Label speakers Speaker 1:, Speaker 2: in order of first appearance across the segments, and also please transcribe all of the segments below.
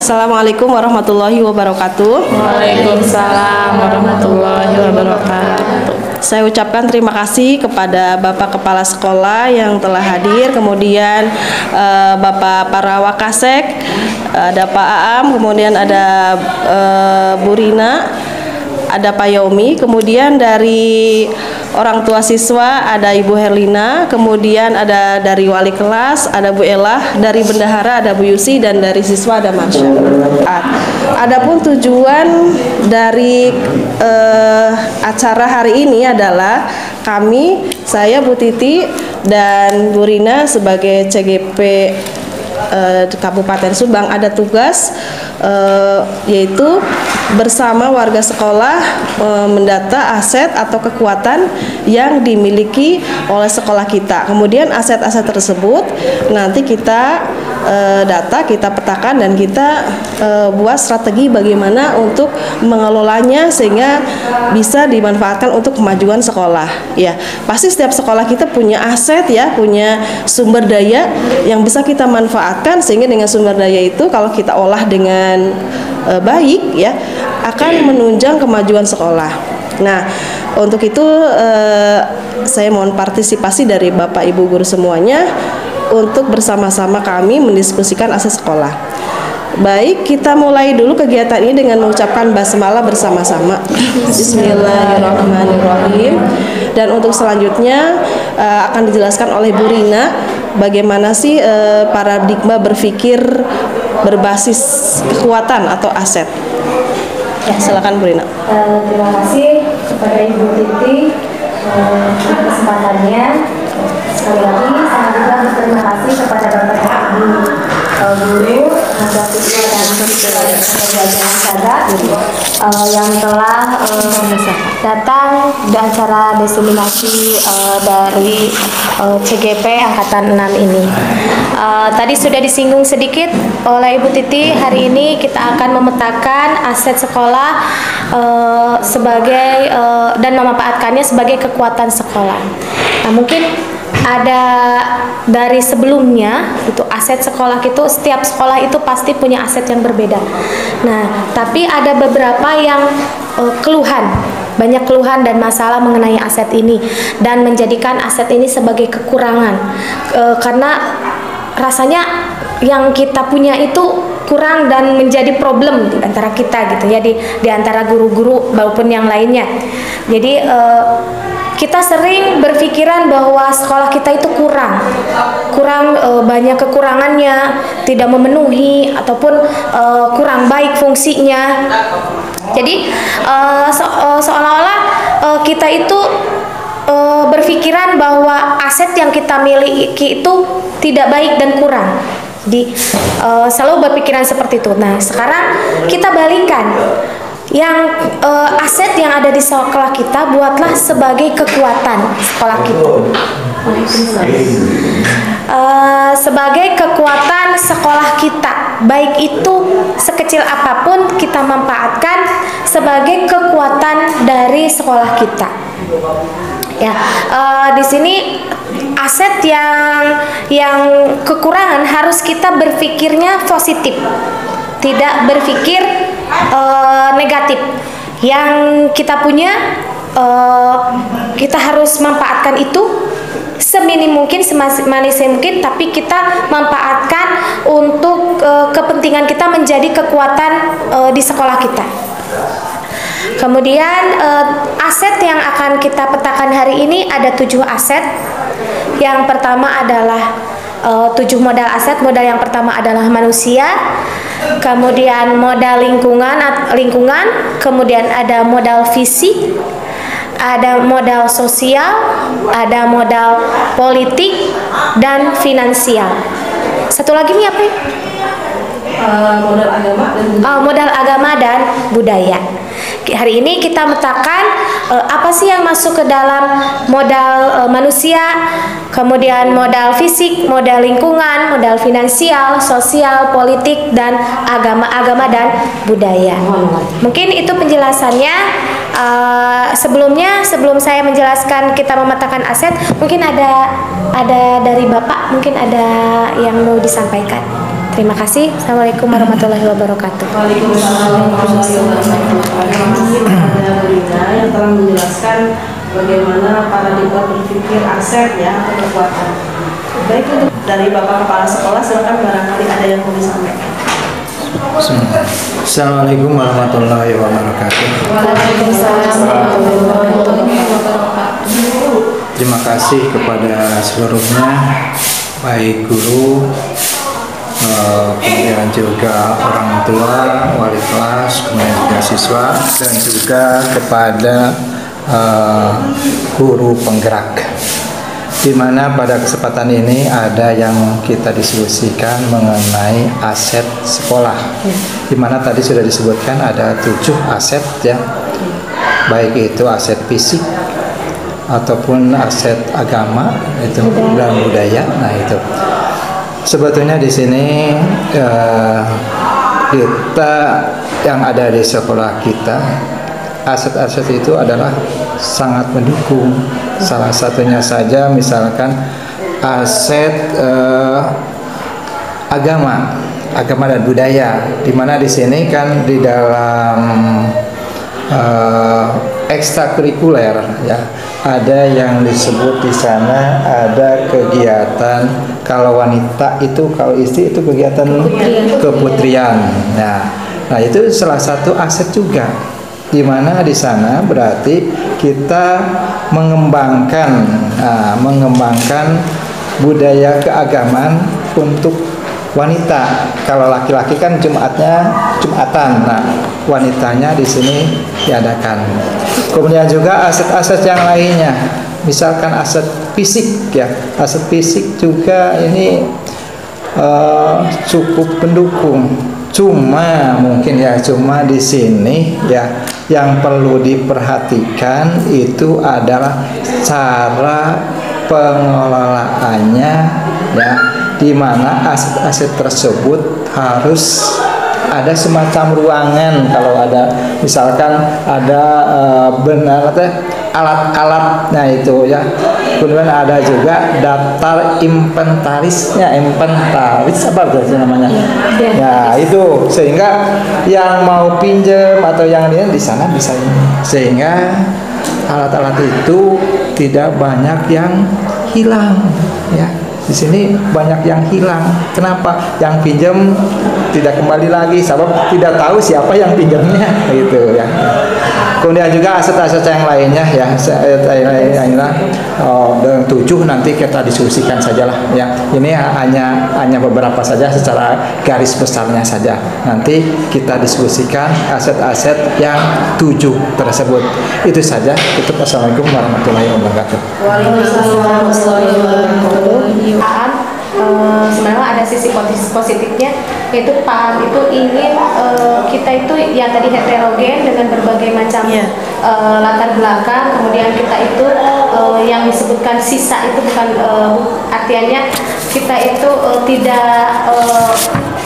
Speaker 1: Assalamualaikum warahmatullahi wabarakatuh.
Speaker 2: Waalaikumsalam warahmatullahi wabarakatuh.
Speaker 1: Saya ucapkan terima kasih kepada Bapak Kepala Sekolah yang telah hadir, kemudian Bapak para Wakasek, ada Pak Aam, kemudian ada Bu Rina, ada Pak Yomi, kemudian dari orang tua siswa ada Ibu Herlina, kemudian ada dari wali kelas ada Bu Elah, dari bendahara ada Bu Yusi, dan dari siswa ada Marsha. Adapun tujuan dari acara hari ini adalah saya Bu Titi dan Bu Rina sebagai CGP Kabupaten Subang ada tugas yaitu bersama warga sekolah mendata aset atau kekuatan yang dimiliki oleh sekolah kita. Kemudian aset-aset tersebut nanti kita data, kita petakan, dan kita buat strategi bagaimana untuk mengelolanya sehingga bisa dimanfaatkan untuk kemajuan sekolah. Ya, pasti setiap sekolah kita punya aset ya, punya sumber daya yang bisa kita manfaatkan, sehingga dengan sumber daya itu kalau kita olah dengan baik ya akan menunjang kemajuan sekolah. Nah, untuk itu saya mohon partisipasi dari Bapak Ibu guru semuanya untuk bersama-sama kami mendiskusikan aset sekolah. Baik, kita mulai dulu kegiatan ini dengan mengucapkan basmalah bersama-sama. Bismillahirrahmanirrahim. Dan untuk selanjutnya akan dijelaskan oleh Bu Rina bagaimana sih paradigma berpikir berbasis kekuatan atau aset. Ya, silakan Bu Rina.
Speaker 3: Terima kasih kepada Ibu Titi atas kesempatannya. Sekali lagi saya juga berterima kasih kepada Bapak Ibu guru, tenaga siswa dan pembelajaran sahabat yang telah datang di acara diseminasi dari CGP Angkatan 6 ini. Tadi sudah disinggung sedikit oleh Ibu Titi, hari ini kita akan memetakan aset sekolah sebagai dan memanfaatkannya sebagai kekuatan sekolah. Nah, mungkin ada dari sebelumnya itu aset sekolah itu, setiap sekolah itu pasti punya aset yang berbeda. Nah, tapi ada beberapa yang keluhan, banyak keluhan dan masalah mengenai aset ini dan menjadikan aset ini sebagai kekurangan karena rasanya yang kita punya itu kurang dan menjadi problem di antara kita gitu ya, di antara guru-guru maupun yang lainnya. Jadi kita sering berpikiran bahwa sekolah kita itu kurang banyak kekurangannya, tidak memenuhi ataupun kurang baik fungsinya. Jadi seolah-olah kita itu berpikiran bahwa aset yang kita miliki itu tidak baik dan kurang. Selalu berpikiran seperti itu. Nah, sekarang kita balikan. Yang aset yang ada di sekolah kita buatlah sebagai kekuatan sekolah kita. Sebagai kekuatan sekolah kita, baik itu sekecil apapun kita manfaatkan sebagai kekuatan dari sekolah kita. Ya, di sini aset yang kekurangan harus kita berpikirnya positif, tidak berpikir negatif. Yang kita punya kita harus manfaatkan itu seminim mungkin, semanis mungkin, tapi kita manfaatkan untuk kepentingan kita menjadi kekuatan di sekolah kita. Kemudian aset yang akan kita petakan hari ini ada 7 aset. Yang pertama adalah 7 modal aset. Modal yang pertama adalah manusia, kemudian modal lingkungan, kemudian ada modal fisik, ada modal sosial, ada modal politik dan finansial. Satu lagi nih apa ya? Modal agama dan budaya. Hari ini kita metakan apa sih yang masuk ke dalam modal manusia, kemudian modal fisik, modal lingkungan, modal finansial, sosial, politik, dan agama dan budaya. Mungkin itu penjelasannya. Sebelum saya menjelaskan kita memetakan aset, mungkin ada dari Bapak, mungkin ada yang mau disampaikan. Terima kasih. Assalamualaikum warahmatullahi wabarakatuh.
Speaker 1: Waalaikumsalam warahmatullahi wabarakatuh. Ada Bu Rina yang telah menjelaskan bagaimana paradigma berpikir aset ya atau kekuatan. Baik, untuk dari Bapak Kepala Sekolah silakan barangkali ada yang mau disampaikan.
Speaker 4: Assalamualaikum warahmatullahi wabarakatuh.
Speaker 2: Waalaikumsalam warahmatullahi wabarakatuh.
Speaker 4: Terima kasih kepada seluruhnya, baik guru, kemudian juga orang tua, wali kelas, kemudian juga siswa, dan juga kepada guru penggerak. Di mana pada kesempatan ini ada yang kita diskusikan mengenai aset sekolah. Di mana tadi sudah disebutkan ada 7 aset ya, baik itu aset fisik ataupun aset agama itu dan budaya. Nah itu sebetulnya di sini kita yang ada di sekolah kita, aset-aset itu adalah sangat mendukung. Salah satunya saja misalkan aset agama dan budaya, di mana di sini kan di dalam ekstrakurikuler ya, ada yang disebut di sana ada kegiatan, kalau wanita itu, kalau istri itu kegiatan keputrian. Nah itu salah satu aset juga, di mana di sana berarti kita mengembangkan budaya keagamaan untuk wanita. Kalau laki-laki kan Jumatan, nah wanitanya di sini diadakan. Kemudian juga aset-aset yang lainnya, misalkan aset fisik ya, aset fisik juga ini cukup pendukung. Cuma mungkin ya, cuma di sini ya yang perlu diperhatikan itu adalah cara pengelolaannya ya, di mana aset-aset tersebut harus ada semacam ruangan. Kalau ada misalkan ada alat-alatnya itu ya, kemudian ada juga daftar inventarisnya, inventaris apa berarti namanya ya itu, sehingga yang mau pinjam atau yang lain di sana bisa ini, sehingga alat-alat itu tidak banyak yang hilang ya. Di sini banyak yang hilang. Kenapa? Yang pinjam tidak kembali lagi, sebab tidak tahu siapa yang pinjamnya gitu ya. Kemudian juga aset-aset yang lainnya ya, dan 7 nanti kita diskusikan sajalah ya. Ini hanya beberapa saja secara garis besarnya saja. Nanti kita diskusikan aset-aset yang 7 tersebut. Itu saja. Assalamualaikum warahmatullahi wabarakatuh.
Speaker 1: Waalaikumsalam warahmatullahi wabarakatuh.
Speaker 3: Sebenarnya ada sisi positifnya, yaitu PAM itu ingin kita itu ya tadi heterogen dengan berbagai macam latar belakang. Kemudian kita itu yang disebutkan sisa itu bukan artinya kita itu tidak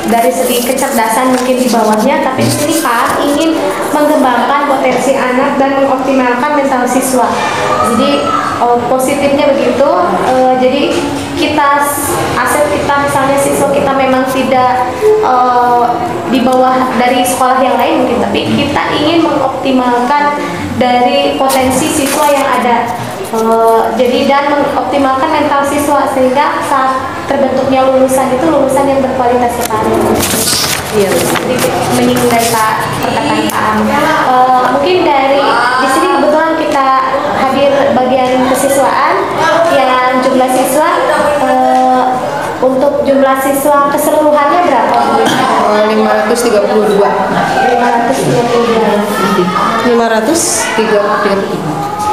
Speaker 3: dari segi kecerdasan mungkin di bawahnya, tapi di sini PAM ingin mengembangkan potensi anak dan mengoptimalkan mental siswa. Jadi positifnya begitu. Jadi kita aset kita misalnya siswa kita memang tidak di bawah dari sekolah yang lain mungkin, tapi kita ingin mengoptimalkan dari potensi siswa yang ada. Jadi dan mengoptimalkan mental siswa sehingga saat terbentuknya lulusan itu lulusan yang berkualitas sekali. Iya, sedikit menyinggung dari perkataan Pak Am. Mungkin dari di sini kebetulan kita hadir bagian kesiswaan yang jumlah siswa untuk jumlah siswa keseluruhannya berapa?
Speaker 2: 532.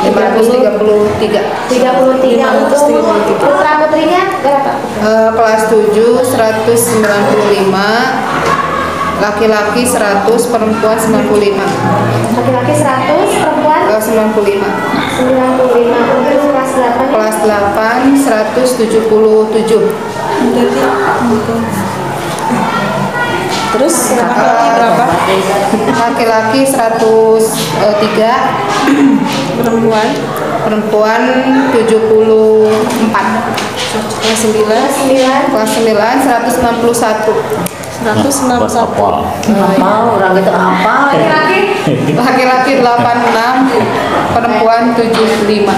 Speaker 3: 533 untuk putra putrinya berapa?
Speaker 2: Kelas 7 195, laki-laki 100, perempuan 95.
Speaker 3: Laki-laki 100, perempuan
Speaker 2: 95.
Speaker 3: 95. Untuk kelas 8
Speaker 2: Kelas 8 177.
Speaker 1: Terus laki-laki berapa?
Speaker 2: Laki-laki 103,
Speaker 1: Perempuan
Speaker 2: perempuan 74,
Speaker 1: Kelas 9
Speaker 2: kelas 9 161,
Speaker 1: 161.
Speaker 5: Apa orang itu apa ya?
Speaker 2: laki-laki 86, perempuan 75.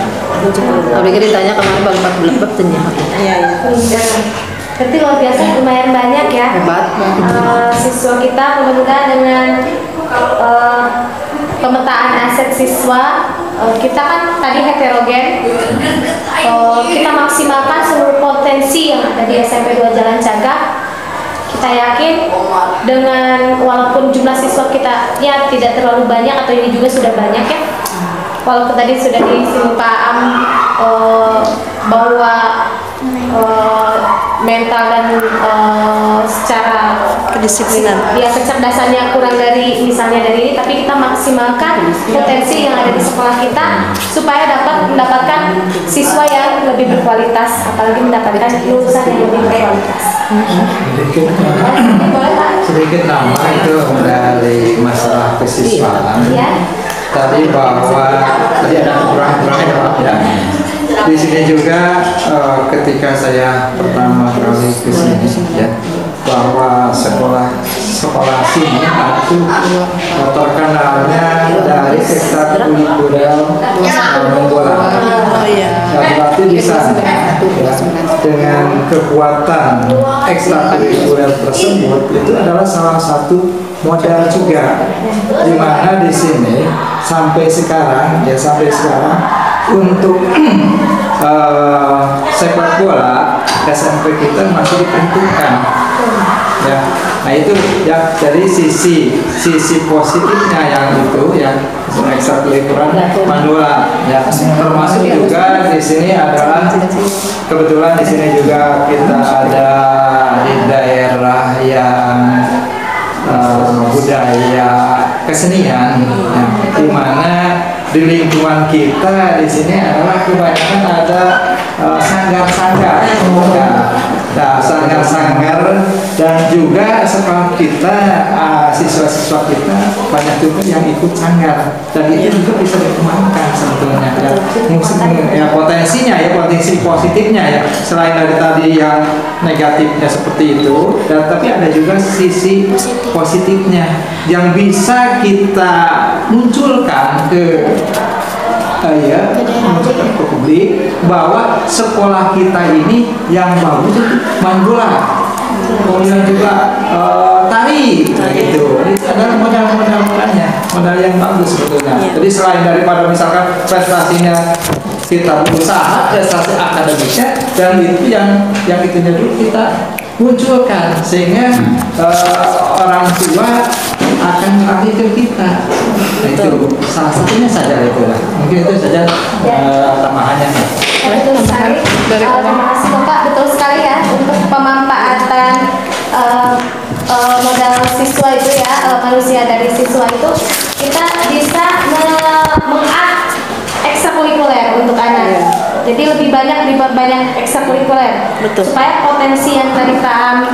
Speaker 5: Kalau ditanya kemarin baru 14 bertanya.
Speaker 1: Iya, iya.
Speaker 3: Berarti luar biasa, lumayan banyak ya.
Speaker 5: Hebat.
Speaker 3: Siswa kita mudah-mudahan dengan pemetaan aset siswa kita kan tadi heterogen. Kita maksimalkan seluruh potensi yang ada di SMP 2 Jalan Cagak. Kita yakin dengan walaupun jumlah siswa kita ya tidak terlalu banyak atau ini juga sudah banyak ya. Walaupun tadi sudah disinggung Pak Am bahwa mental dan secara
Speaker 1: Kedisiplinan.
Speaker 3: ya kecerdasannya kurang dari misalnya dari ini, tapi kita maksimalkan potensi yang ada di sekolah kita supaya dapat mendapatkan siswa yang lebih berkualitas, apalagi mendapatkan lulusan yang lebih berkualitas. Boleh Pak?
Speaker 4: Sedikit nama itu dari masalah kesiswaan.
Speaker 3: Ya.
Speaker 4: Tadi bahwa tadi ada kekurangan-kekurangan ya Pak ya. Di sini juga ketika saya pertama kali ke sini ya, bahwa sekolah sini itu terkenalnya dari ekstrakurikuler bola.
Speaker 1: Oh iya.
Speaker 4: Ya, berarti di sana ya, dengan kekuatan ekstrakurikuler tersebut itu adalah salah satu modal juga, di mana di sini sampai sekarang untuk sepak bola SMP kita masih diperhitungkan ya. Nah itu ya, dari sisi positifnya yang itu ya, ekstrakurikuler mandula ya, termasuk juga di sini adalah kebetulan di sini juga kita ada di daerah yang budaya kesenian ya, di mana di lingkungan kita di sini adalah kebanyakan ada sanggar-sanggar ya. Nah, sanggar-sanggar dan juga sekolah kita siswa-siswa kita banyak juga yang ikut sanggar, dan itu juga bisa dikembangkan sebetulnya ya, potensi positifnya ya, selain dari tadi yang negatifnya seperti itu, dan tapi ada juga sisi positifnya yang bisa kita munculkan ke menunjukkan ke publik bahwa sekolah kita ini yang bagus itu main bola, kemudian juga tari, gitu. Itu adalah modal yang bagus sebetulnya. Jadi selain daripada misalkan prestasinya kita berusaha, prestasi akademiknya, dan itu yang itunya dulu kita munculkan, sehingga orang tua akan melatih ke kita. Nah, itu salah satunya saja itu lah. Mungkin itu saja tambahannya.
Speaker 3: Betul sekali. Terima kasih Bapak, betul sekali ya untuk pemanfaatan modal siswa itu ya, manusia dari siswa itu kita bisa meng-up ekstrakurikuler untuk anak. Jadi lebih banyak ekstrakurikuler.
Speaker 1: Betul.
Speaker 3: Supaya potensi yang tadi Pak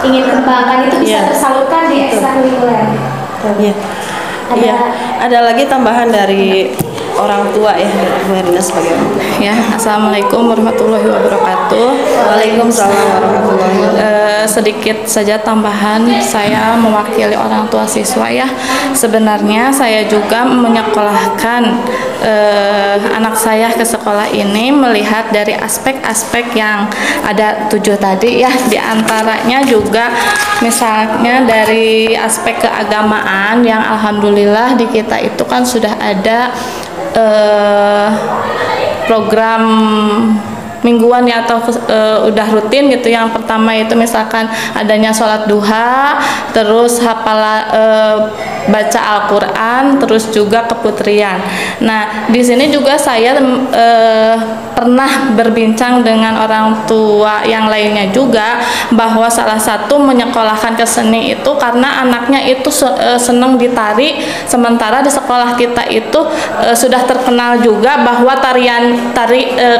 Speaker 3: ingin kembangkan itu bisa tersalurkan di ekstrakurikuler.
Speaker 1: Iya. Iya. Ada lagi tambahan dari orang tua ya, Bu Herina sebagai orang tua.
Speaker 6: Ya, assalamualaikum warahmatullahi wabarakatuh.
Speaker 1: Waalaikumsalam warahmatullahi wabarakatuh.
Speaker 6: Sedikit saja tambahan, saya mewakili orang tua siswa ya. Sebenarnya saya juga menyekolahkan anak saya ke sekolah ini melihat dari aspek-aspek yang ada 7 tadi ya. Di antaranya juga misalnya dari aspek keagamaan yang alhamdulillah di kita itu kan sudah ada program mingguan ya, atau udah rutin gitu. Yang pertama itu misalkan adanya sholat duha, terus baca Al-Quran, terus juga keputrian. Nah di sini juga saya pernah berbincang dengan orang tua yang lainnya juga, bahwa salah satu menyekolahkan ke seni itu karena anaknya itu senang ditari, sementara di sekolah kita itu sudah terkenal juga bahwa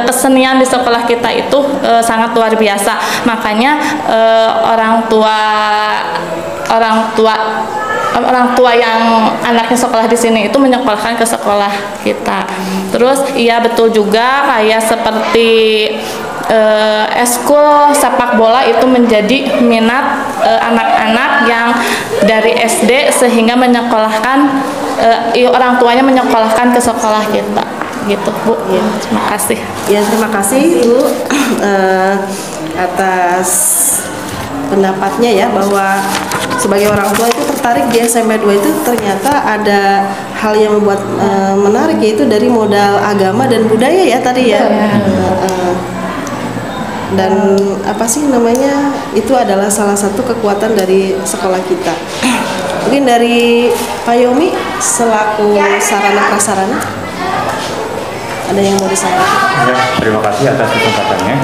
Speaker 6: kesenian di sekolah kita itu sangat luar biasa. Makanya orang tua orang tua yang anaknya sekolah di sini itu menyekolahkan ke sekolah kita. Terus iya betul juga kayak seperti eskul sepak bola itu menjadi minat anak-anak yang dari SD sehingga menyekolahkan orang tuanya menyekolahkan ke sekolah kita gitu Bu. Ya, terima kasih.
Speaker 1: Ya, terima kasih Ibu atas pendapatnya ya, bahwa sebagai orang tua itu tertarik di SMP 2 itu ternyata ada hal yang membuat menarik, yaitu dari modal agama dan budaya ya tadi ya. Dan apa sih namanya, itu adalah salah satu kekuatan dari sekolah kita. Mungkin dari Pak Yomi selaku sarana prasarana ada yang mau disampaikan?
Speaker 7: Ya, terima kasih atas kesempatannya.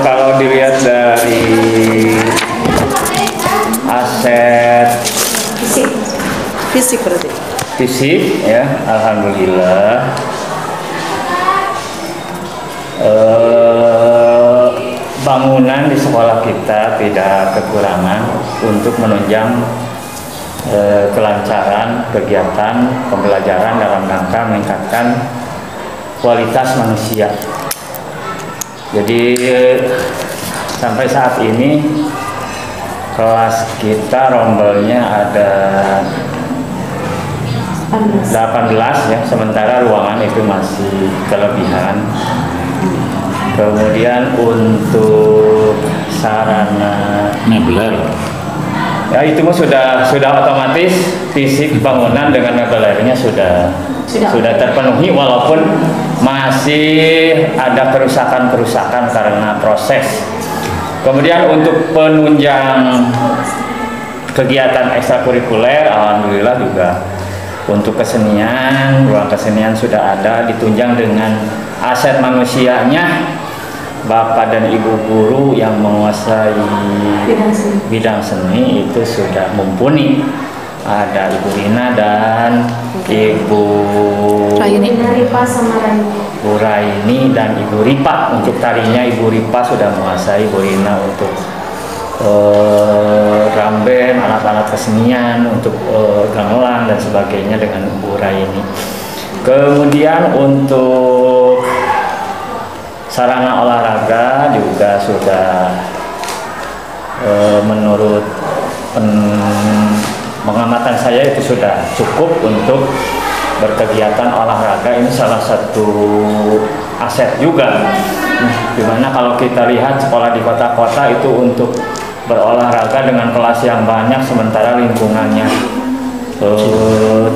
Speaker 7: Kalau dilihat dari aset
Speaker 1: Fisik berarti.
Speaker 7: fisik ya, alhamdulillah bangunan di sekolah kita tidak kekurangan untuk menunjang kelancaran kegiatan pembelajaran dalam rangka meningkatkan kualitas manusia. Jadi sampai saat ini kelas kita rombelnya ada 18 ya, sementara ruangan itu masih kelebihan. Kemudian untuk sarana
Speaker 8: Mebel.
Speaker 7: ya itu sudah otomatis fisik bangunan dengan mebelernya sudah terpenuhi, walaupun masih ada kerusakan karena proses. Kemudian untuk penunjang kegiatan ekstrakurikuler, alhamdulillah juga untuk kesenian, ruang kesenian sudah ada, ditunjang dengan aset manusianya. Bapak dan Ibu guru yang menguasai bidang seni itu sudah mumpuni. Ada Ibu Rina dan Ibu Raini dan Ibu Ripa. Untuk tarinya Ibu Ripa sudah menguasai, Ibu Rina untuk drum band, alat-alat kesenian, untuk gamelan dan sebagainya dengan Ibu Raini. Kemudian untuk sarana olahraga juga sudah menurut pengamatan saya itu sudah cukup untuk berkegiatan olahraga. Ini salah satu aset juga, dimana kalau kita lihat sekolah di kota-kota itu untuk berolahraga dengan kelas yang banyak, sementara lingkungannya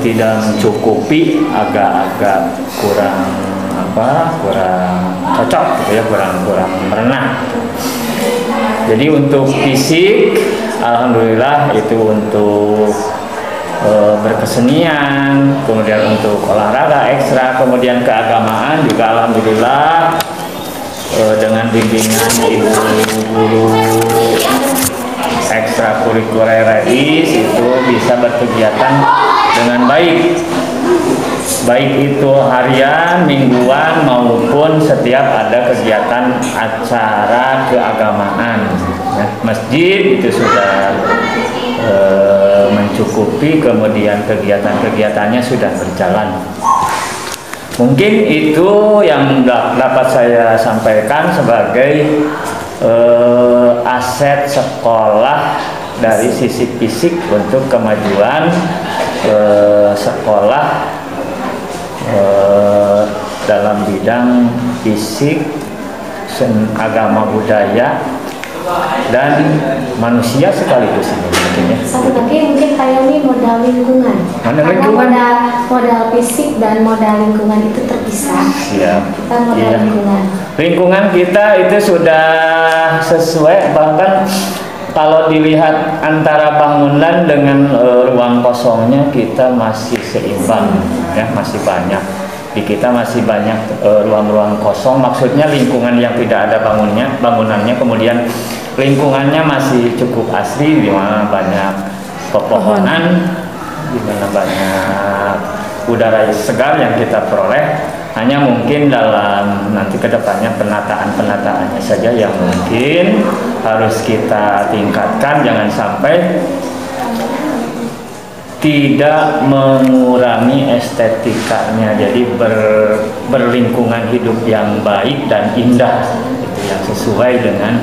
Speaker 7: tidak mencukupi, agak-agak kurang cocok gitu ya, kurang merenah. Jadi untuk fisik alhamdulillah itu untuk berkesenian, kemudian untuk olahraga ekstra, kemudian keagamaan juga alhamdulillah dengan bimbingan ibu guru ekstrakurikuler RAIS itu bisa berkegiatan dengan baik itu harian, mingguan, maupun setiap ada kegiatan acara keagamaan ya. Masjid itu sudah mencukupi, kemudian kegiatan-kegiatannya sudah berjalan. Mungkin itu yang dapat saya sampaikan sebagai aset sekolah dari sisi fisik untuk kemajuan sekolah dalam bidang fisik, agama, budaya, dan manusia sekaligus ini mungkin ya.
Speaker 3: Satu lagi mungkin kayak ini modal lingkungan. Modal fisik dan modal lingkungan itu terpisah.
Speaker 7: Iya.
Speaker 3: Kita modal lingkungan.
Speaker 7: Lingkungan kita itu sudah sesuai, bahkan kalau dilihat antara bangunan dengan ruang kosongnya kita masih seimbang ya, masih banyak. Di kita masih banyak ruang-ruang kosong, maksudnya lingkungan yang tidak ada bangunannya, kemudian lingkungannya masih cukup asri, di mana banyak pepohonan, di mana banyak udara segar yang kita peroleh. Hanya mungkin dalam nanti kedepannya penataannya saja yang mungkin harus kita tingkatkan, jangan sampai tidak mengurangi estetikanya, jadi berlingkungan hidup yang baik dan indah, itu yang sesuai dengan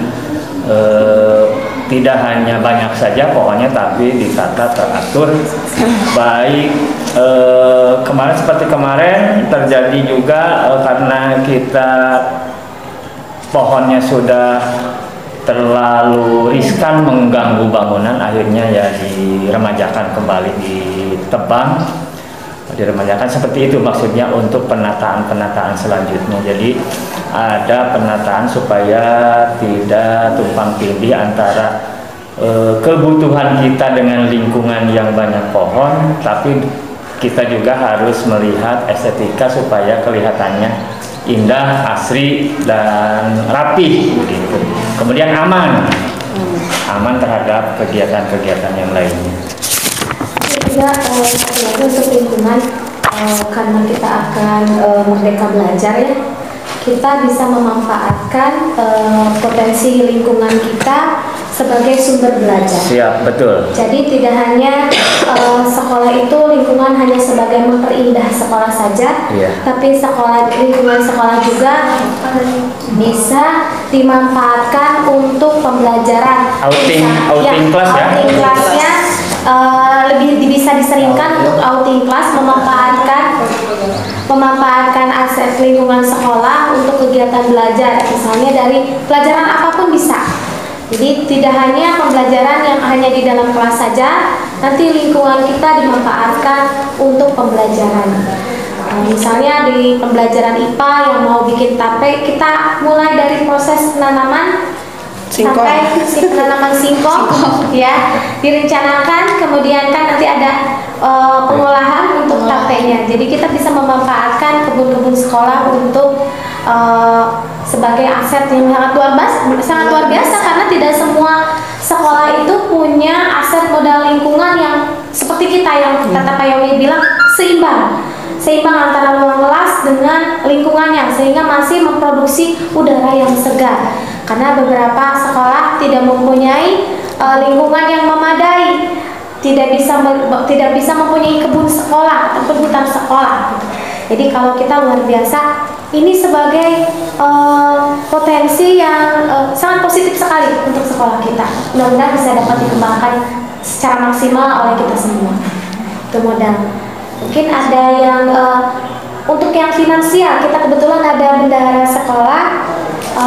Speaker 7: tidak hanya banyak saja pokoknya, tapi ditata teratur baik. Seperti kemarin terjadi juga karena kita pohonnya sudah terlalu riskan mengganggu bangunan, akhirnya ya diremajakan kembali, ditebang, diremajakan seperti itu maksudnya untuk penataan selanjutnya. Jadi ada penataan supaya tidak tumpang tindih antara kebutuhan kita dengan lingkungan yang banyak pohon, tapi kita juga harus melihat estetika supaya kelihatannya indah, asri, dan rapi gitu. Kemudian aman terhadap kegiatan-kegiatan yang lainnya.
Speaker 3: Juga untuk lingkungan, karena kita akan merdeka belajar ya, kita bisa memanfaatkan potensi lingkungan kita sebagai sumber belajar.
Speaker 7: Siap, betul.
Speaker 3: Jadi tidak hanya sekolah itu lingkungan hanya sebagai memperindah sekolah saja, tapi lingkungan sekolah juga bisa dimanfaatkan untuk pembelajaran.
Speaker 7: Outing kelas ya.
Speaker 3: Outing kelasnya lebih bisa diseringkan untuk outing kelas, memanfaatkan aset lingkungan sekolah untuk kegiatan belajar, misalnya dari pelajaran apapun bisa. Jadi tidak hanya pembelajaran yang hanya di dalam kelas saja, nanti lingkungan kita dimanfaatkan untuk pembelajaran. Misalnya di pembelajaran IPA yang mau bikin tape, kita mulai dari proses penanaman sampai penanaman singkong ya direncanakan, kemudian kan nanti ada pengolahan untuk tapenya. Jadi kita bisa memanfaatkan kebun-kebun sekolah untuk sebagai aset yang sangat luar biasa, karena tidak semua sekolah itu punya aset modal lingkungan yang seperti kita, yang kata Pak Yowi bilang seimbang antara ruang kelas dengan lingkungannya, sehingga masih memproduksi udara yang segar. Karena beberapa sekolah tidak mempunyai lingkungan yang memadai, tidak bisa mempunyai kebun sekolah atau hutan sekolah. Jadi kalau kita luar biasa, ini sebagai potensi yang sangat positif sekali untuk sekolah kita. Mudah-mudahan bisa dapat dikembangkan secara maksimal oleh kita semua. Itu modal. Mungkin ada yang untuk yang finansial, kita kebetulan ada bendahara sekolah,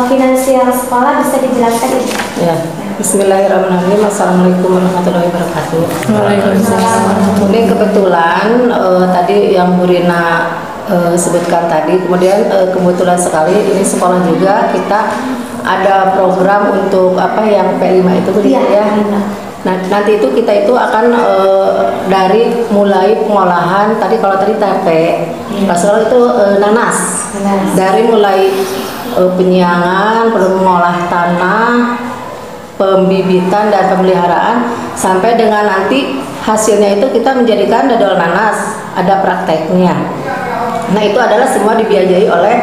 Speaker 3: finansial sekolah, bisa dijelaskan ini?
Speaker 5: Ya. Bismillahirrahmanirrahim. Assalamualaikum warahmatullahi wabarakatuh.
Speaker 3: Waalaikumsalam.
Speaker 5: Ini kebetulan tadi yang Bu Rina sebutkan tadi, kemudian kebetulan sekali ini sekolah juga kita ada program untuk yang P5 itu ya. Nah, nanti itu kita itu akan dari mulai pengolahan tadi, kalau tadi tape, pasal itu nanas. Dari mulai penyiangan, mengolah tanah, pembibitan dan pemeliharaan, sampai dengan nanti hasilnya itu kita menjadikan dodol nanas, ada prakteknya. Nah, itu adalah semua dibiayai oleh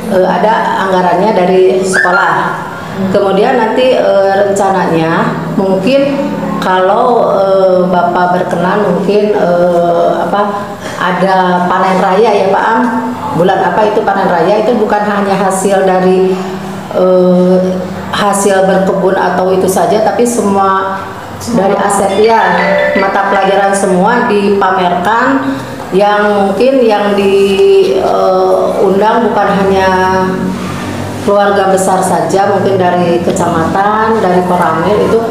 Speaker 5: ada anggarannya dari sekolah. Kemudian nanti rencananya mungkin kalau Bapak berkenan mungkin ada panen raya ya Pak Am. Bulan apa itu panen raya? Itu bukan hanya hasil dari hasil berkebun atau itu saja, tapi semua dari aset ya, mata pelajaran semua dipamerkan, yang mungkin yang diundang bukan hanya keluarga besar saja, mungkin dari kecamatan, dari Koramil itu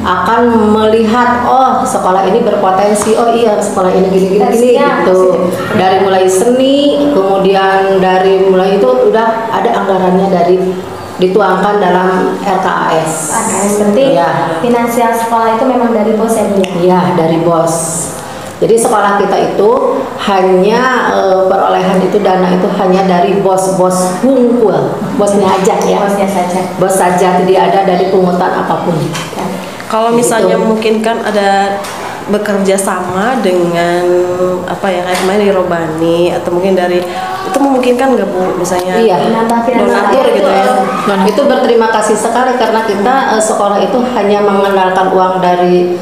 Speaker 5: akan melihat, oh sekolah ini berpotensi, oh iya sekolah ini gini gitu. Dari mulai seni, kemudian dari mulai itu udah ada anggarannya dari dituangkan dalam RKAS.
Speaker 3: Berarti finansial sekolah itu memang dari bos ya Bu?
Speaker 5: Iya, dari bos. Jadi sekolah kita itu hanya perolehan itu dana itu hanya dari bos-bos hungkul, bosnya aja ya.
Speaker 3: Bosnya saja.
Speaker 5: Bos saja, tidak ada dari pungutan apapun.
Speaker 1: Kalau misalnya mungkin kan ada bekerja sama dengan kayak kemarin dari Robani atau mungkin dari Itu memungkinkan nggak Bu, misalnya
Speaker 5: Iya,
Speaker 1: donatur gitu ya?
Speaker 5: Itu berterima kasih sekali karena kita sekolah itu hanya mengandalkan uang dari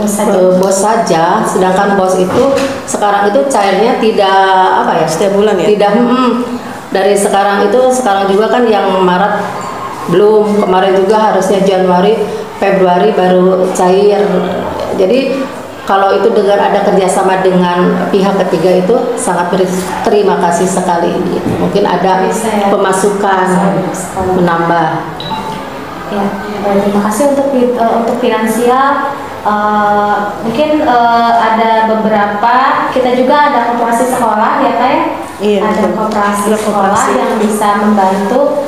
Speaker 5: bos saja, sedangkan bos itu sekarang itu cairnya tidak apa ya?
Speaker 1: Setiap bulan ya?
Speaker 5: Tidak, dari sekarang juga kan yang Maret belum, kemarin juga harusnya Januari, Februari baru cair. Jadi kalau itu dengan ada kerjasama dengan pihak ketiga itu sangat berterima kasih sekali. Mungkin ada pemasukan menambah.
Speaker 3: Ya, terima kasih untuk finansial. Mungkin ada beberapa, kita juga ada koperasi sekolah ya Kak ya?
Speaker 1: Iya,
Speaker 3: ada koperasi sekolah yang bisa membantu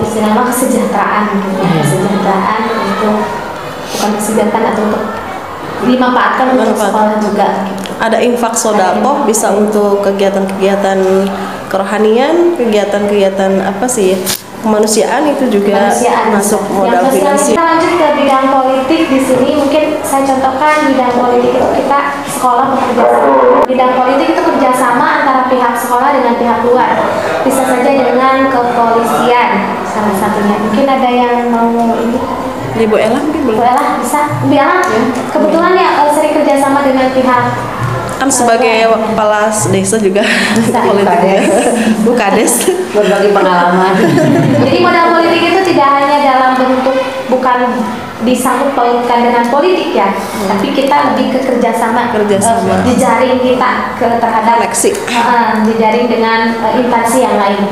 Speaker 3: istilahnya kesejahteraan gitu. Kesejahteraan untuk bukan kesejahteraan atau untuk dimanfaatkan untuk sekolah juga.
Speaker 1: Ada infak sodako bisa untuk kegiatan-kegiatan kerohanian, kegiatan-kegiatan apa sih ya? Kemanusiaan itu juga masuk modal finansial.
Speaker 3: Kita lanjut ke bidang politik di sini. Mungkin saya contohkan bidang politik itu kita sekolah bekerja sama. Bidang politik itu kerjasama antara pihak sekolah dengan pihak luar. Bisa saja dengan kepolisian salah satunya. Mungkin ada yang mau ini?
Speaker 1: Ibu Ella mungkin
Speaker 3: Bu Ella bisa? Bu Ella kebetulan ya sering kerjasama dengan pihak
Speaker 1: kan sebagai kepala desa juga politik Bu Kades
Speaker 5: Berbagi pengalaman.
Speaker 3: Jadi modal politik itu tidak hanya dalam bentuk bukan disangkut pautkan dengan politik ya, tapi kita lebih ke kerjasama. Jejaring kita terhadap
Speaker 1: koneksi,
Speaker 3: jejaring dengan instansi yang lain.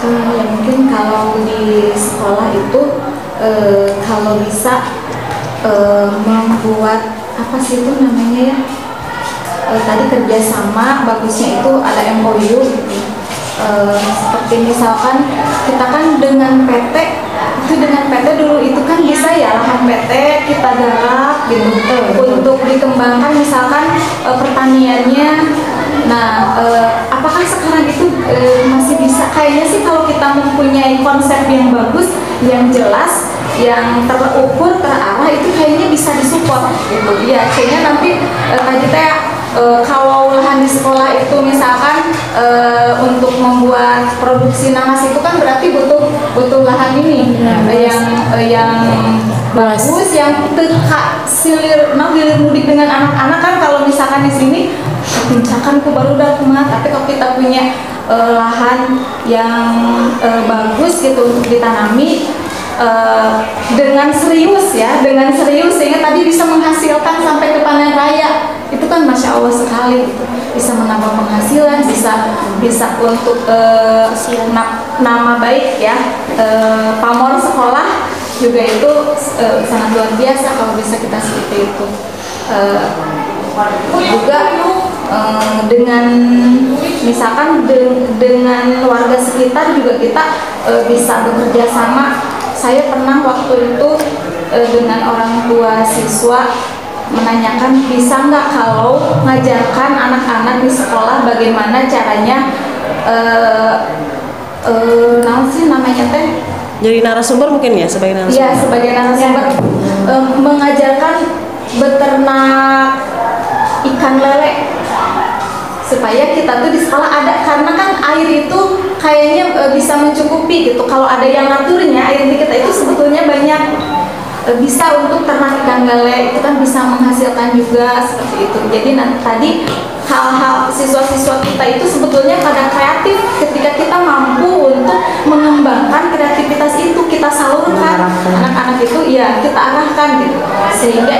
Speaker 8: Mungkin kalau di sekolah itu kalau bisa membuat apa sih itu namanya ya, tadi kerjasama bagusnya itu ada MOU gitu. Seperti misalkan kita kan dengan PT dulu itu kan bisa ya lahan PT kita garap gitu untuk dikembangkan misalkan pertaniannya. Nah, apakah sekarang itu masih bisa? Kayaknya sih kalau kita mempunyai konsep yang bagus, yang jelas, yang terukur, terarah, itu kayaknya bisa disupport gitu. Ya, kayaknya nanti tadi teh kalau lahan di sekolah itu misalkan untuk membuat produksi nanas itu kan berarti butuh lahan ini yang bagus, yang teka silir mudik dengan anak-anak kan. Kalau misalkan di sini pincakan ku baru udah kumat, tapi kalau kita punya lahan yang bagus gitu untuk ditanami dengan serius sehingga tadi bisa menghasilkan sampai ke panen raya, itu kan masya Allah sekali gitu. Bisa menambah penghasilan, bisa untuk nama baik ya, pamor sekolah juga itu sangat luar biasa kalau bisa kita seperti itu. Juga dengan misalkan dengan warga sekitar juga kita bisa bekerja sama. Saya pernah waktu itu dengan orang tua siswa menanyakan bisa nggak kalau ngajarkan anak-anak di sekolah bagaimana caranya namanya teh
Speaker 1: jadi narasumber mungkin ya, sebagai narasumber.
Speaker 8: Iya, sebagai narasumber mengajarkan beternak ikan lele supaya kita tuh di sekolah ada, karena kan air itu kayaknya bisa mencukupi gitu. Kalau ada yang ngaturnya air di kita itu sebetulnya banyak, bisa untuk ternak ikan lele itu kan bisa menghasilkan juga seperti itu. Jadi tadi hal-hal siswa-siswa kita itu sebetulnya pada kreatif, ketika kita mampu untuk mengembangkan kreativitas itu kita salurkan anak-anak itu ya kita arahkan gitu, sehingga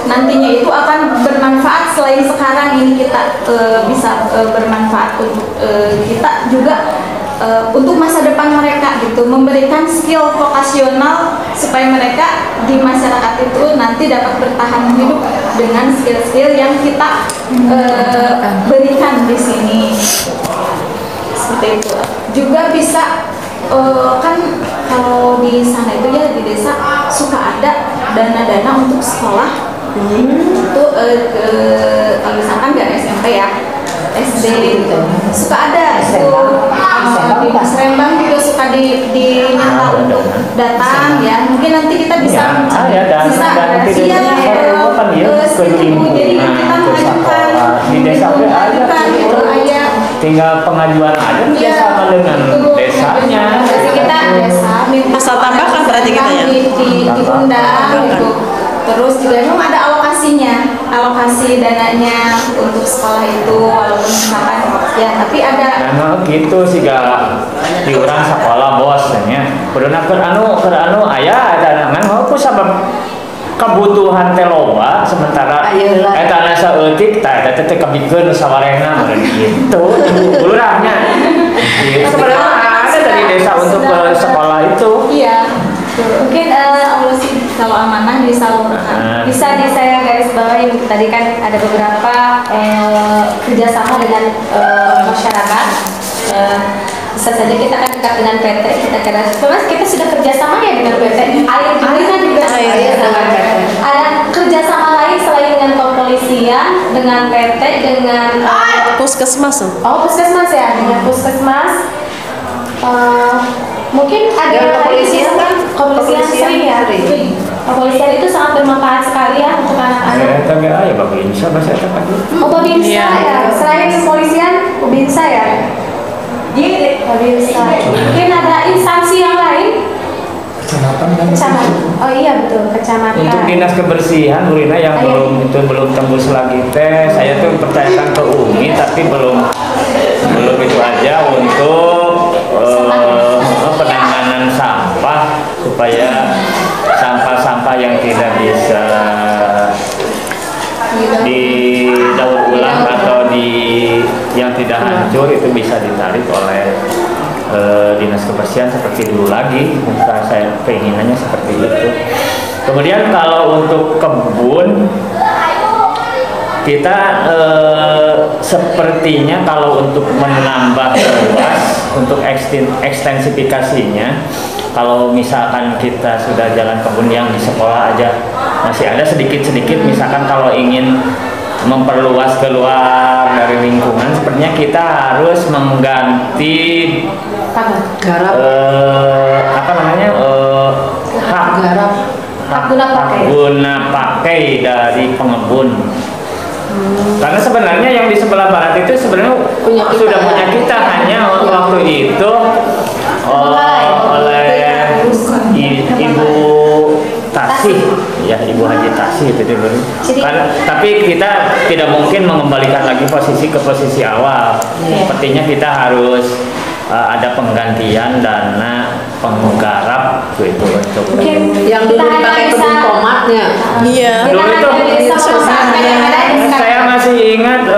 Speaker 8: nantinya itu akan bermanfaat. Selain sekarang ini kita bisa bermanfaat untuk kita juga untuk masa depan mereka gitu, memberikan skill vokasional supaya mereka di masyarakat itu nanti dapat bertahan hidup dengan skill-skill yang kita berikan di sini. Seperti itu. Juga bisa kan kalau di sana itu ya di desa suka ada dana-dana untuk sekolah. Itu misalkan nggak SMP ya, SD gitu suka ada itu di Serembang juga suka diminta untuk datang ya. Mungkin nanti kita bisa jadi kita mengajukan
Speaker 7: di desa
Speaker 8: gitu ayah
Speaker 7: tinggal pengajuan aja bersama dengan desanya.
Speaker 8: Kita
Speaker 1: Asal tambahkan berarti kita ya?
Speaker 8: diundang gitu. Terus juga memang ada alokasi dananya untuk sekolah itu, walaupun misalkan ya, tapi ada.
Speaker 7: Nah gitu sih gak diurang sekolah bosnya. Kuduna keur anu aya ada nangan mau sabab kebutuhan teh loba sementara eta anu saeutik tah eta teh kabikeun sawarena meureun gitu. Urangnya. Gitu sebenarnya ada dari desa untuk ke sekolah itu.
Speaker 8: Iya. Mungkin kalau amanah disalurkan. Bisa saya garis bawahi tadi kan ada beberapa kerjasama dengan masyarakat. Bisa saja kita kan dekat dengan PT, kita sudah kerjasama ya dengan PT. Air kan juga ada kerjasama lain selain dengan kepolisian, dengan PT, dengan
Speaker 1: puskesmas.
Speaker 8: Oh, puskesmas ya, dengan puskesmas. Mungkin ada kepolisian kan? Kepolisian sering ya. Kepolisian itu sangat bermanfaat sekali ya untuk anak-anak.
Speaker 7: Eta ge aya Babinsa bahasa eta kan.
Speaker 8: Oh, Babinsa ya. Selain kepolisian, Babinsa ya. Babinsa. Mungkin ada instansi yang lain. Kecamatan. Oh iya betul, kecamatan.
Speaker 7: Untuk dinas kebersihan Burina yang belum tembus lagi teh, saya tuh percayakan ke Umi tapi belum itu aja untuk penanganan sampah supaya sampah-sampah yang tidak bisa didaur ulang atau yang tidak hancur itu bisa ditarik oleh dinas kebersihan seperti dulu lagi. Saya keinginannya seperti itu. Kemudian kalau untuk kebun kita sepertinya kalau untuk menambah luas untuk ekstensifikasinya, kalau misalkan kita sudah jalan kebun yang di sekolah aja masih ada sedikit-sedikit, misalkan kalau ingin memperluas keluar dari lingkungan, sepertinya kita harus mengganti hak guna pakai dari pengebun. Karena sebenarnya yang di sebelah barat itu sebenarnya sudah punya kita, hanya waktu itu oleh Ibu Tasih, ya Ibu Haji Tasih itu dulu. Tapi kita tidak mungkin mengembalikan lagi posisi ke posisi awal. Sepertinya kita harus ada penggantian dana penggarap gitu untuk
Speaker 5: yang dulu dipakai kebun tomatnya.
Speaker 1: Iya.
Speaker 7: Dulu itu saya masih ingat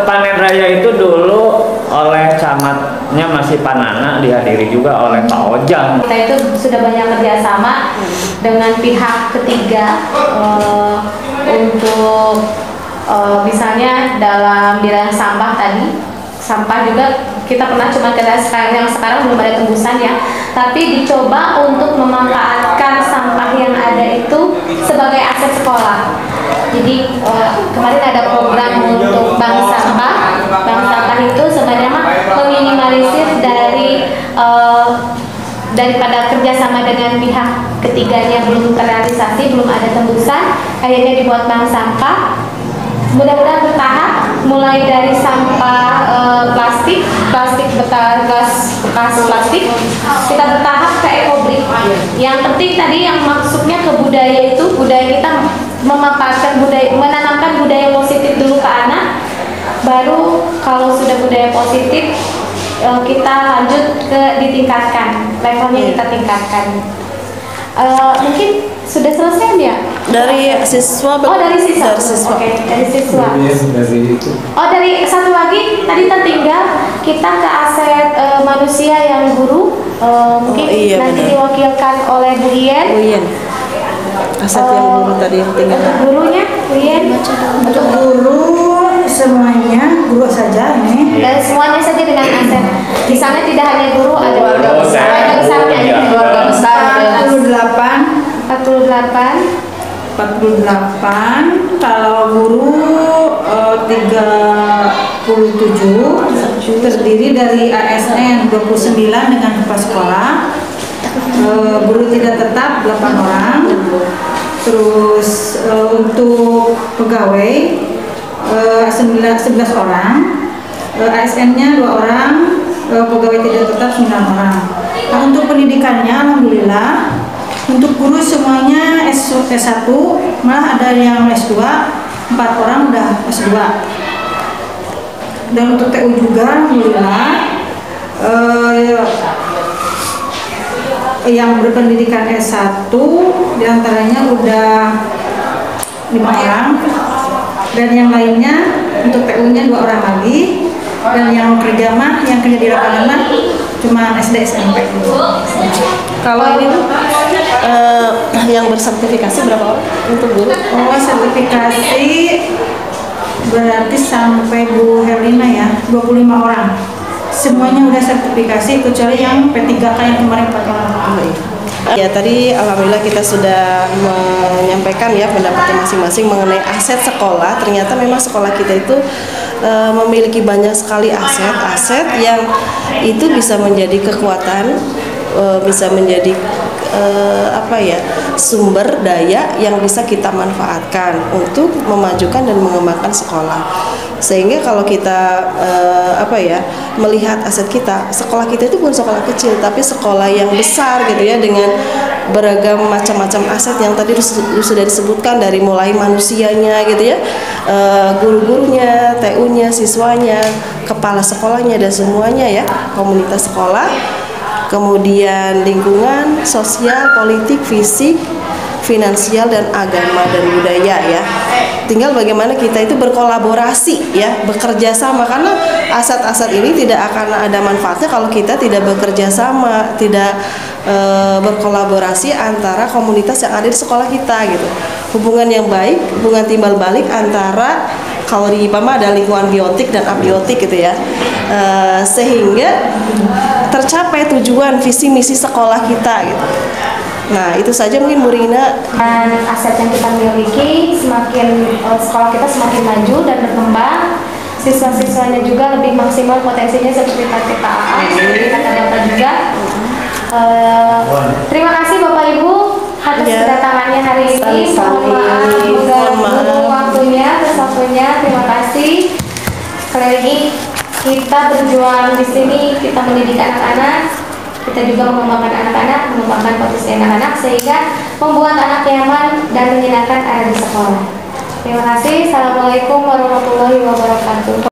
Speaker 7: panen raya itu dulu oleh camatnya masih Panana, dihadiri juga oleh Pak Ojang.
Speaker 8: Kita itu sudah banyak kerjasama dengan pihak ketiga untuk misalnya dalam bidang sampah tadi. Sampah juga kita pernah cuma yang sekarang belum ada tembusan ya, tapi dicoba untuk memanfaatkan sampah yang ada itu sebagai aset sekolah. Jadi kemarin ada program untuk bank sampah. Bank sampah itu sebenarnya meminimalisir daripada kerjasama dengan pihak ketiganya belum terrealisasi, belum ada tembusan, akhirnya dibuat bank sampah. Mudah-mudahan bertahap, mulai dari sampah plastik bekas plastik, kita bertahap ke ekobrik. Yang penting tadi yang maksudnya ke budaya itu, budaya kita memanfaatkan budaya, menanamkan budaya positif dulu ke anak, baru kalau sudah budaya positif kita lanjut ke ditingkatkan, levelnya kita tingkatkan. Mungkin sudah selesai ya?
Speaker 1: Dari siswa.
Speaker 8: Oh, dari siswa. Oke, dari siswa. Oh, dari satu lagi tadi tertinggal kita ke aset manusia yang guru. Mungkin nanti diwakilkan oleh Bu Yen.
Speaker 1: Bu Yen. Aset yang guru tadi yang tinggal.
Speaker 8: Untuk gurunya, Bu Yen.
Speaker 9: Untuk guru semuanya, guru saja ini.
Speaker 8: Dan semuanya saja dengan aset. Di sana tidak hanya guru, ada keluarga besar, keluarga besar
Speaker 9: 48 kalau guru 37 terdiri dari ASN 29 dengan kepala sekolah, guru tidak tetap 8 orang, terus untuk pegawai 11 orang, ASN-nya 2 orang, pegawai tidak tetap 9 orang. Nah, untuk pendidikannya alhamdulillah untuk guru semuanya S1, malah ada yang S2, 4 orang udah S2. Dan untuk TU juga alhamdulillah yang berpendidikan S1 diantaranya udah 5 orang, dan yang lainnya untuk TU-nya 2 orang lagi, dan yang kerja di lapangan mah cuma SD SMP.
Speaker 1: Kalau ini yang bersertifikasi berapa orang untuk guru?
Speaker 9: Oh, sertifikasi berarti sampai Bu Herlina ya 25 orang. Semuanya udah sertifikasi kecuali yang P3K yang kemarin 4 orang.
Speaker 1: Ya, tadi alhamdulillah kita sudah menyampaikan ya pendapatnya masing-masing mengenai aset sekolah. Ternyata memang sekolah kita itu memiliki banyak sekali aset yang itu bisa menjadi kekuatan, bisa menjadi sumber daya yang bisa kita manfaatkan untuk memajukan dan mengembangkan sekolah. Sehingga kalau kita melihat aset kita, sekolah kita itu bukan sekolah kecil tapi sekolah yang besar gitu ya, dengan beragam macam-macam aset yang tadi sudah disebutkan, dari mulai manusianya gitu ya, guru-gurunya, TU-nya, siswanya, kepala sekolahnya dan semuanya ya, komunitas sekolah, kemudian lingkungan, sosial, politik, fisik, finansial, dan agama dan budaya ya. Tinggal bagaimana kita itu berkolaborasi ya, bekerja sama, karena aset-aset ini tidak akan ada manfaatnya kalau kita tidak bekerja sama, tidak berkolaborasi antara komunitas yang ada di sekolah kita gitu. Hubungan yang baik, hubungan timbal balik antara, kalau di IPA ada lingkungan biotik dan abiotik gitu ya, sehingga tercapai tujuan visi misi sekolah kita gitu. Nah, itu saja mungkin Bu Rina.
Speaker 3: Dan aset yang kita miliki, semakin sekolah kita semakin maju dan berkembang, siswa-siswanya juga lebih maksimal potensinya seperti kita seperti kata Bapak juga. Terima kasih Bapak Ibu atas kedatangannya hari ini. Mohon maaf waktunya. Terima kasih. Sekali lagi kita berjuang di sini, kita mendidik anak-anak, kita juga mengembangkan anak-anak, mengembangkan potensi anak-anak sehingga membuat anak nyaman dan menyenangkan ada di sekolah. Terima kasih. Assalamualaikum warahmatullahi wabarakatuh.